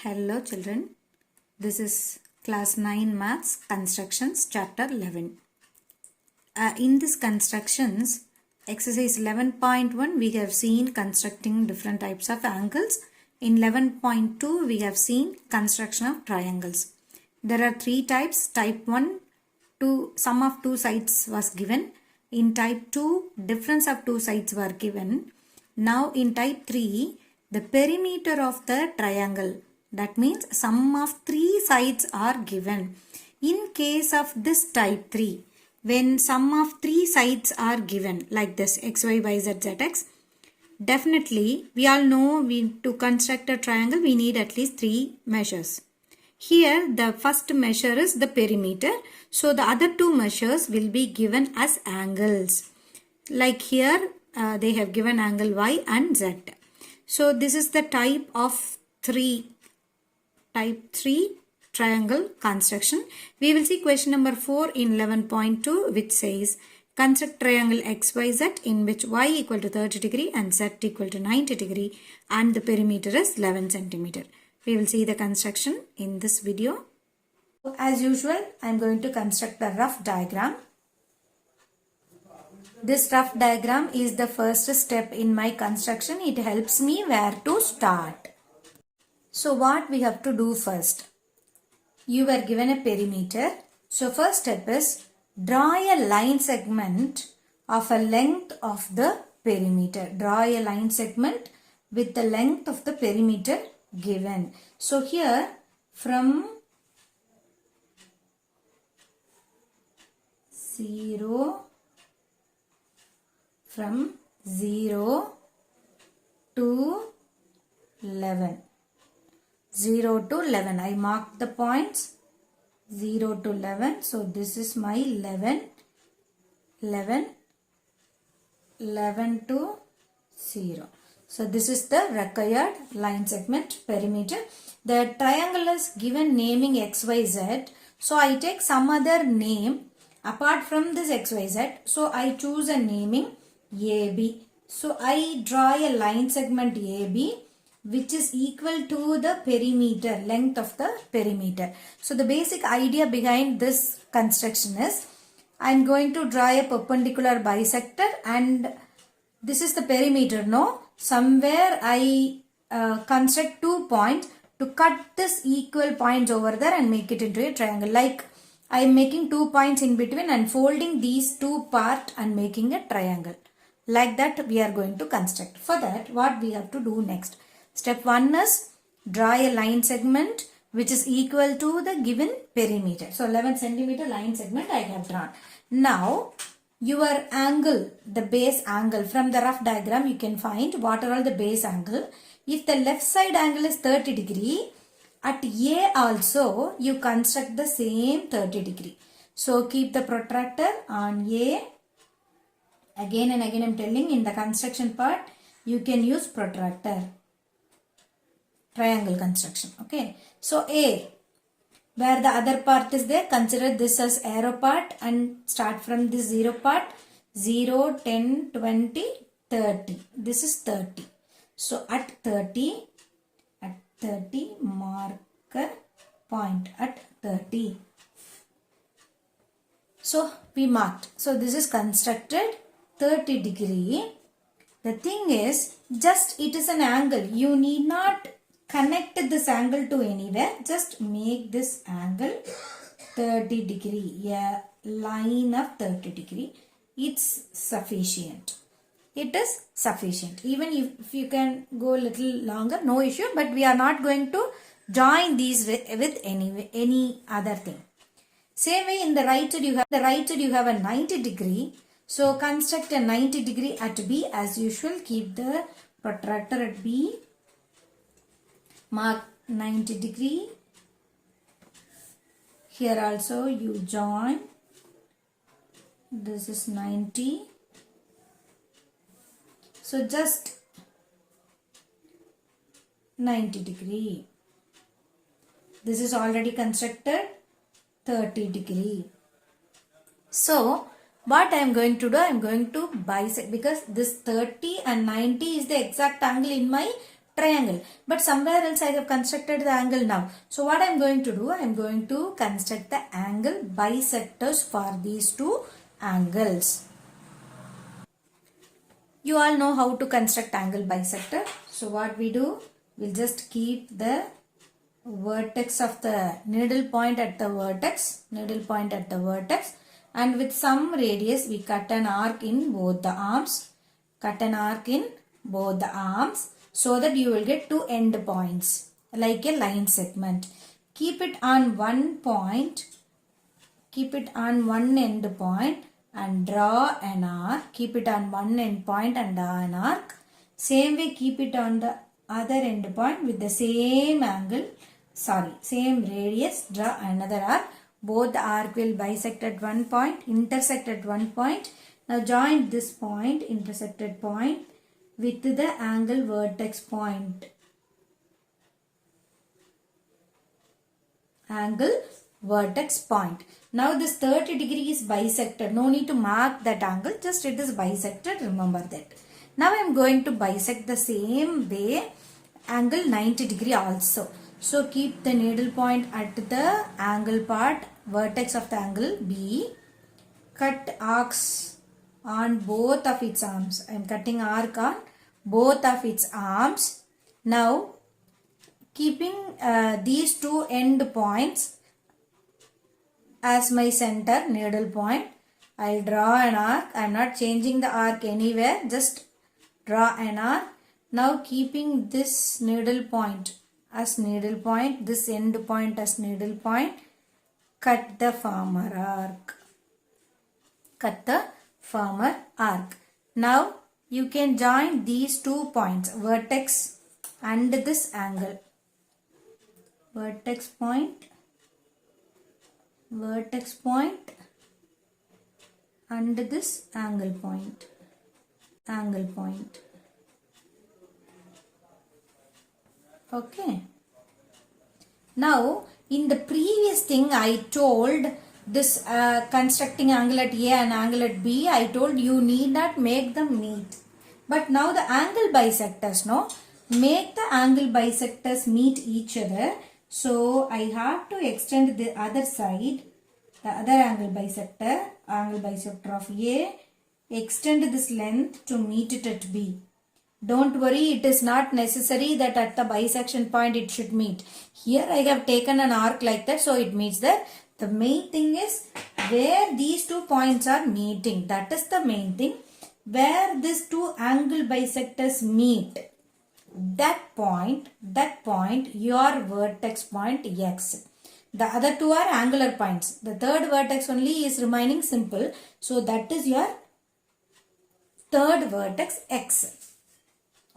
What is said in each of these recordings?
Hello children, this is class 9 maths constructions chapter 11. In this constructions exercise 11.1 we have seen constructing different types of angles. In 11.2 we have seen construction of triangles. There are three types. Type 1, sum of two sides was given. In type 2 difference of two sides were given. Now in type 3 the perimeter of the triangle, that means sum of three sides are given. In case of this type 3, when sum of three sides are given like this x, y, y, z, z, x, definitely we all know to construct a triangle we need at least three measures. Here the first measure is the perimeter. So the other two measures will be given as angles. Like here they have given angle y and z. So this is the type 3 triangle construction. We will see question number 4 in 11.2 which says construct triangle XYZ in which y equal to 30 degree and z equal to 90 degree and the perimeter is 11 centimeter. We will see the construction in this video. As usual, I am going to construct the rough diagram. This rough diagram is the first step in my construction. It helps me where to start. So what we have to do first? You were given a perimeter. So first step is draw a line segment of a length of the perimeter. Draw a line segment with the length of the perimeter given. So here from 0 to 11. 0 to 11. I marked the points 0 to 11. So this is my 11 to 0. So this is the required line segment perimeter. The triangle is given naming XYZ. So I take some other name apart from this XYZ. So I choose a naming AB. So I draw a line segment AB which is equal to the perimeter, length of the perimeter. So the basic idea behind this construction is I am going to draw a perpendicular bisector and this is the perimeter. No, somewhere I construct 2 points to cut this equal points over there and make it into a triangle. Like I am making 2 points in between and folding these two parts and making a triangle. Like that we are going to construct. For that what we have to do next? Step 1 is draw a line segment which is equal to the given perimeter. So 11 centimeter line segment I have drawn. Now your angle, the base angle, from the rough diagram you can find what are all the base angle. If the left side angle is 30 degree, at A also you construct the same 30 degree. So keep the protractor on A. Again and again I am telling, in the construction part you can use protractor. Triangle construction. Okay. So A, where the other part is there, consider this as arrow part and start from this 0 part. 0, 10, 20, 30. This is 30. So at 30 mark a point at 30. So we marked. So this is constructed 30 degree. The thing is, just it is an angle. You need not connect this angle to anywhere. Just make this angle 30 degree. A line of 30 degree. It's sufficient. It is sufficient. Even if you can go a little longer, no issue. But we are not going to join these with any other thing. Same way in the right side you have a 90 degree. So construct a 90 degree at B as usual. Keep the protractor at B. Mark 90 degree. Here also you join. This is 90. So just 90 degree. This is already constructed 30 degree. So what I am going to do, I am going to bisect, because this 30 and 90 is the exact angle in my triangle. But somewhere else I have constructed the angle now. So what I am going to do? I am going to construct the angle bisectors for these two angles. You all know how to construct angle bisector. So what we do? We'll just keep the vertex of the needle point at the vertex, and with some radius we cut an arc in both the arms, so that you will get two end points like a line segment. Keep it on one point, end point and draw an arc. Keep it on one end point and draw an arc. Same way keep it on the other end point with the same angle, same radius, draw another arc. Both the arc will bisect at one point, intersect at one point. Now join this point, intersected point, with the angle vertex point. Now this 30 degree is bisected. No need to mark that angle, just it is bisected, remember that. Now I am going to bisect the same way angle 90 degree also. So keep the needle point at the angle part, vertex of the angle B. Cut arcs on both of its arms. I am cutting arc on both of its arms. Now keeping these two end points as my center needle point, I will draw an arc. I am not changing the arc anywhere, just draw an arc. Now keeping this needle point as needle point, this end point as needle point, cut the former arc. Now you can join these 2 points, vertex and this angle. Vertex point and this angle point. Okay. Now in the previous thing I told this constructing angle at A and angle at B, I told you need not make them meet. But now the angle bisectors, make the angle bisectors meet each other. So I have to extend the other side, the other angle bisector of A, extend this length to meet it at B. Don't worry, it is not necessary that at the bisection point it should meet. Here I have taken an arc like that, so it meets there. The main thing is where these 2 points are meeting. That is the main thing. Where these 2 angle bisectors meet, that point, your vertex point X. The other 2 are angular points. The third vertex only is remaining simple. So that is your third vertex X.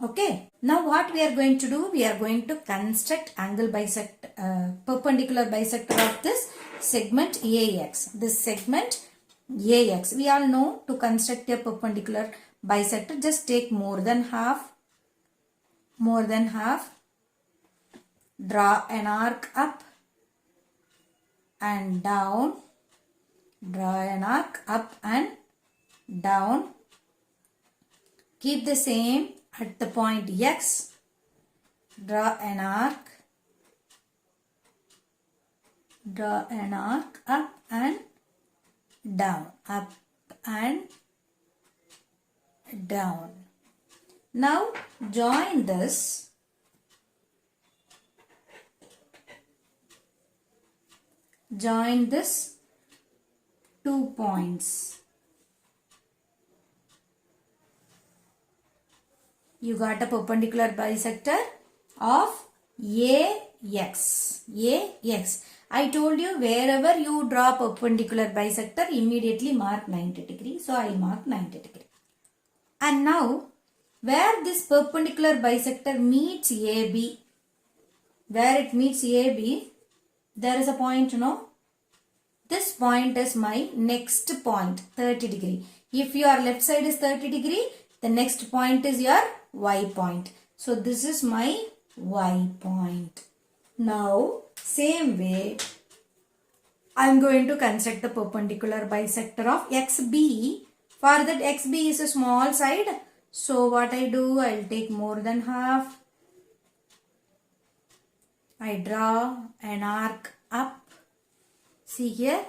Okay. Now what we are going to do? We are going to construct angle perpendicular bisector of this segment AX. This segment AX. We all know to construct a perpendicular bisector, just take more than half. Draw an arc up and down. Draw an arc up and down. Keep the same at the point X. Draw an arc. Draw an arc up and down. Up and down. Now join this. Join this 2 points. You got a perpendicular bisector of AX. I told you wherever you draw perpendicular bisector, immediately mark 90 degree. So I mark 90 degree. And now where this perpendicular bisector meets AB, there is a point, This point is my next point, 30 degree. If your left side is 30 degree, the next point is your Y point. So this is my Y point. Now, same way, I am going to construct the perpendicular bisector of XB. For that, XB is a small side. So what I do, I will take more than half. I draw an arc up. See here,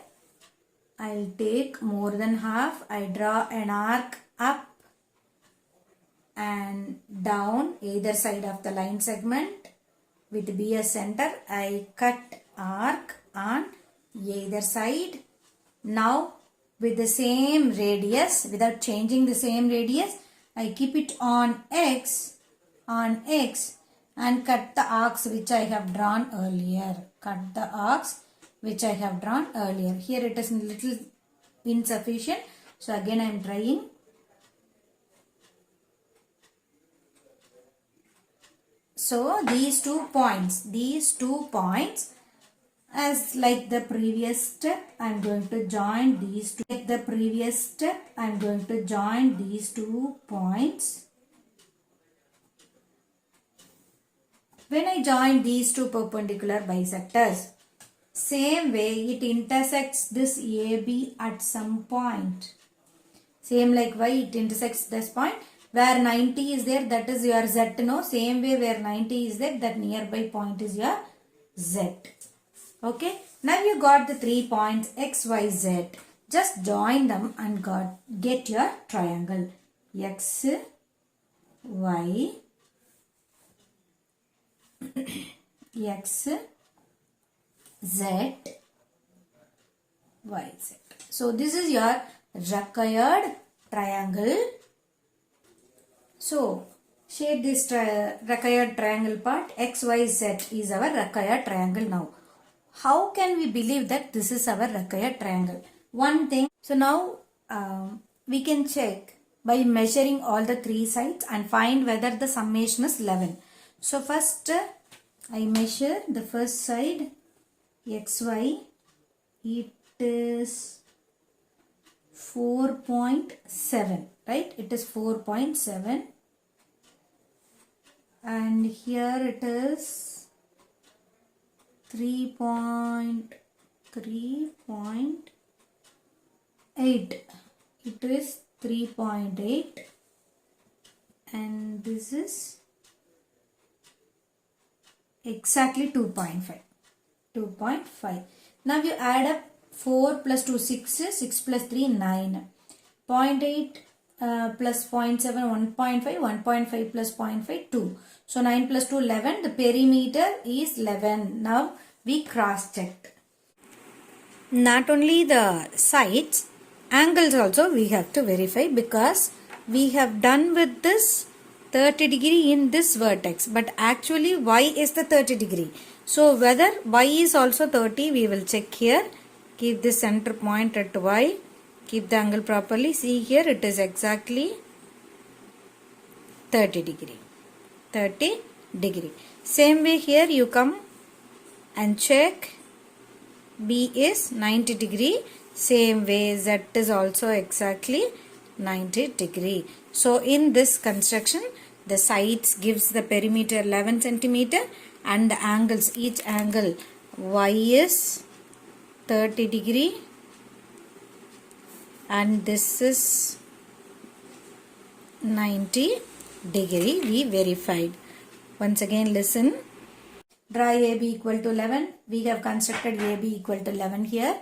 I'll take more than half. I draw an arc up and down either side of the line segment with B as center. I cut arc on either side. Now with the same radius, without changing the same radius, I keep it on X and cut the arcs which I have drawn earlier. Cut the arcs which I have drawn earlier. Here it is a little insufficient. So again I am trying. So these two points, as like the previous step, I am going to join these two. Like the previous step, I am going to join these 2 points. When I join these two perpendicular bisectors, same way it intersects this AB at some point. Same like Y, it intersects this point. Where 90 is there, that is your Z. No, same way where 90 is there, that nearby point is your Z. Okay. Now you got the 3 points X, Y, Z. Just join them and get your triangle. X, Y, X, Z, Y, Z. So this is your required triangle. So shade this required triangle part. X, Y, Z is our required triangle now. How can we believe that this is our required triangle? One thing. So now we can check by measuring all the 3 sides and find whether the summation is 11. So first I measure the first side XY. It is 4.7, right? It is 4.7. And here it is 3.8. It is 3.8. And this is exactly 2.5. 2.5. Now you add up 4 plus 2, 6, 6 plus 3, 9. 0.8 plus 0.7, 1.5, 1.5 plus 0.5, 2. So 9 plus 2, 11. The perimeter is 11. Now we cross checked. Not only the sides, angles also we have to verify, because we have done with this 30 degree in this vertex, but actually Y is the 30 degree. So whether Y is also 30, we will check here. Keep the center point at Y. Keep the angle properly. See here, it is exactly 30 degree. 30 degree. Same way here you come and check. B is 90 degree. Same way Z is also exactly 90 degree. So in this construction, the sides gives the perimeter 11 centimeter and the angles, each angle Y is 30 degree and this is 90 degree. We verified. Once again listen. Draw AB equal to 11. We have constructed AB equal to 11 here.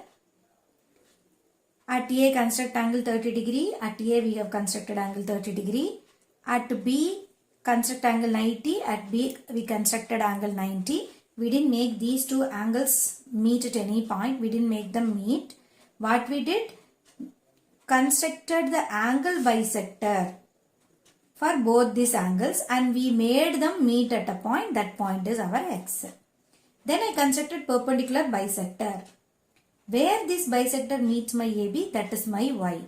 At A construct angle 30 degree. At A we have constructed angle 30 degree. At B construct angle 90. At B we constructed angle 90. We didn't make these two angles meet at any point. We didn't make them meet. What we did? Constructed the angle bisector for both these angles and we made them meet at a point. That point is our X. Then I constructed perpendicular bisector. Where this bisector meets my AB, that is my Y.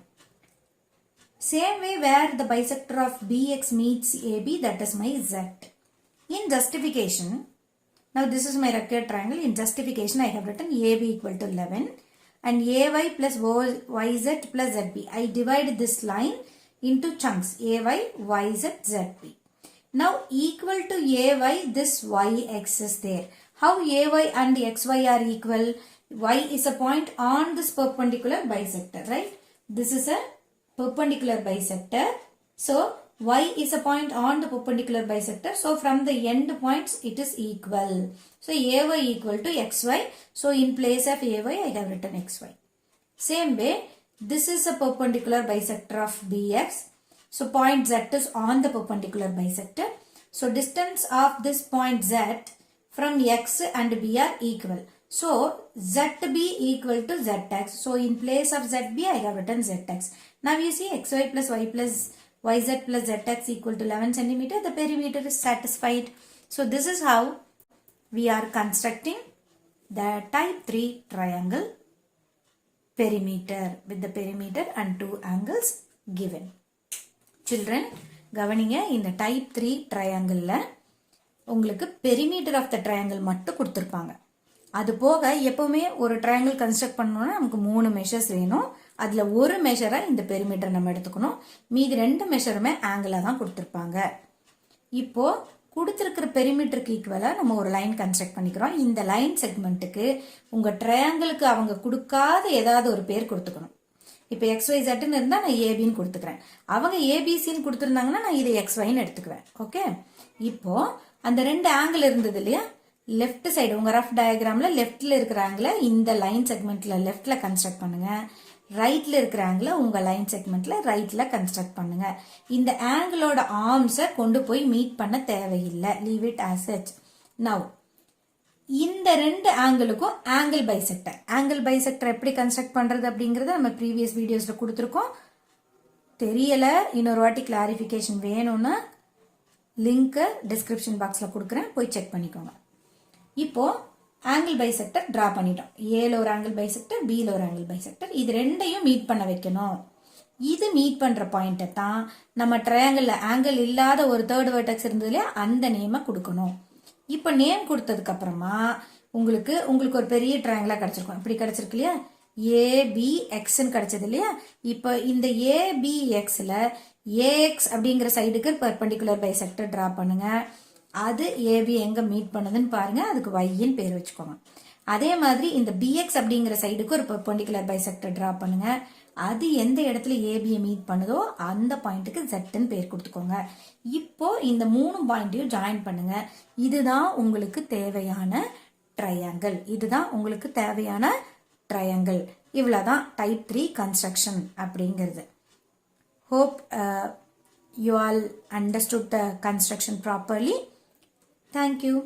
Same way where the bisector of BX meets AB, that is my Z. In justification, now this is my required triangle. In justification, I have written AB equal to 11 and AY plus YZ plus ZB. I divide this line into chunks AY, YZ, ZB. Now equal to AY, this YX is there. How AY and XY are equal? Y is a point on this perpendicular bisector, right? This is a perpendicular bisector. So Y is a point on the perpendicular bisector. So from the end points it is equal. So AY equal to XY. So in place of AY I have written XY. Same way, this is a perpendicular bisector of BX. So point Z is on the perpendicular bisector. So distance of this point Z from X and B are equal. So ZB equal to ZX. So in place of ZB I have written ZX. Now you see XY plus Y plus YZ plus ZX equal to 11 centimeter. The perimeter is satisfied. So this is how we are constructing the type 3 triangle perimeter with the perimeter and 2 angles given. Children, கவனிங்க இந்த type 3 triangleல உங்களுக்கு perimeter of the triangle மட்டும் கொடுத்திருப்பாங்க. அது போக எப்பவுமே ஒரு triangle construct பண்ணணும்னா நமக்கு 3 மெஷர்ஸ் வேணும். அதுல ஒரு மெஷரா இந்த பெரிமீட்டர் நம்ம எடுத்துக்கணும். மீதி 2 மெஷருமே ஆங்கிளா தான் கொடுத்திருப்பாங்க. இப்போ கொடுத்திருக்கிற பெரிமீட்டருக்கு ஈக்குவலா நம்ம ஒரு லைன் கன்ஸ்ட்ரக்ட் பண்ணிக்கிறோம். இந்த லைன் செக்மெண்ட்டுக்கு உங்க ட்ரையாங்கிளுக்கு அவங்க கொடுக்காத ஏதாவது ஒரு பேர் கொடுத்துக்கணும். இப்போ XYZன்னு இருந்தா நான் ஏபின்னு கொடுத்துக்கிறேன். அவங்க ஏபிசின்னு கொடுத்துருந்தாங்கன்னா நான் இதை XYன்னு எடுத்துக்குவேன். ஓகே, இப்போ அந்த 2 ஆங்கிள் இருந்தது இல்லையா, லெஃப்ட் சைடு உங்க ரஃப் டயக்ராம்ல லெஃப்ட்ல இருக்கிற ஆங்கிள இந்த லைன் செக்மெண்ட்ல லெஃப்ட்ல கன்ஸ்ட்ரக்ட் பண்ணுங்க. ரைட்ல இருக்கிற ஆங்கிள உங்க லைன் செக்மெண்ட்ல ரைட்ல கன்ஸ்ட்ரக்ட் பண்ணுங்க. இந்த ஆங்கிளோட ஆர்ம்ஸை கொண்டு போய் மீட் பண்ண தேவையில்லை. Leave it as such. Now இந்த 2 ஆங்கிளுக்கும் ஆங்கிள் பைசெக்டர் எப்படி கன்ஸ்ட்ரக்ட் பண்றது அப்படிங்கறத நம்ம ப்ரீவியஸ் வீடியோஸ்ல கொடுத்துருக்கோம். தெரியல, இன்னொரு வாட்டி கிளாரிஃபிகேஷன் வேணும்னா லிங்க் டிஸ்கிரிப்ஷன் பாக்ஸ்ல கொடுக்குறேன், போய் செக் பண்ணிக்கோங்க. இப்போ ஆங்கிள் பைசெக்டர் டிரா பண்ணிட்டோம். ஏல ஒரு ஆங்கிள் பைசெக்டர், பில ஒரு ஆங்கிள் பைசெக்டர். இது ரெண்டையும் மீட் பண்ண வைக்கணும். இது மீட் பண்ற பாயிண்ட்டை தான் நம்ம ட்ரையாங்கிள் ஆங்கிள் இல்லாத ஒரு தேர்ட் வெர்டெக்ஸ் இருந்தது இல்லையா, அந்த நேமை கொடுக்கணும். இப்போ நேம் கொடுத்ததுக்கு அப்புறமா உங்களுக்கு ஒரு பெரிய ட்ரையாங்கிளா கிடைச்சிருக்கும். இப்படி கிடைச்சிருக்கு இல்லையா, ஏபிஎக்ஸ்ன்னு கிடைச்சது இல்லையா. இப்போ இந்த ஏபிஎக்ஸ்ல ஏஎக்ஸ் அப்படிங்கிற சைடுக்கு பெர்பெண்டிகுலர் பைசெக்டர் டிரா பண்ணுங்க. அது ஏபி எங்க மீட் பண்ணுதுன்னு பாருங்க, அதுக்கு ஒய்ன்னு பேர் வச்சுக்கோங்க. அதே மாதிரி இந்த பிஎக்ஸ் அப்படிங்கிற சைடுக்கு ஒரு பெர்பெண்டிகுலர் பைசெக்டர் டிரா பண்ணுங்க. அது எந்த இடத்துல ஏபியை மீட் பண்ணுதோ அந்த பாயிண்ட்டுக்கு ஜெட்னு பேர் கொடுத்துக்கோங்க. இப்போ இந்த 3 பாயிண்ட்டையும் ஜாயின் பண்ணுங்க. இதுதான் உங்களுக்கு தேவையான ட்ரையாங்கிள். இவ்வளவுதான் டைப் 3 கன்ஸ்ட்ரக்ஷன் அப்படிங்கிறது. Hope you all understood the construction properly. Thank you.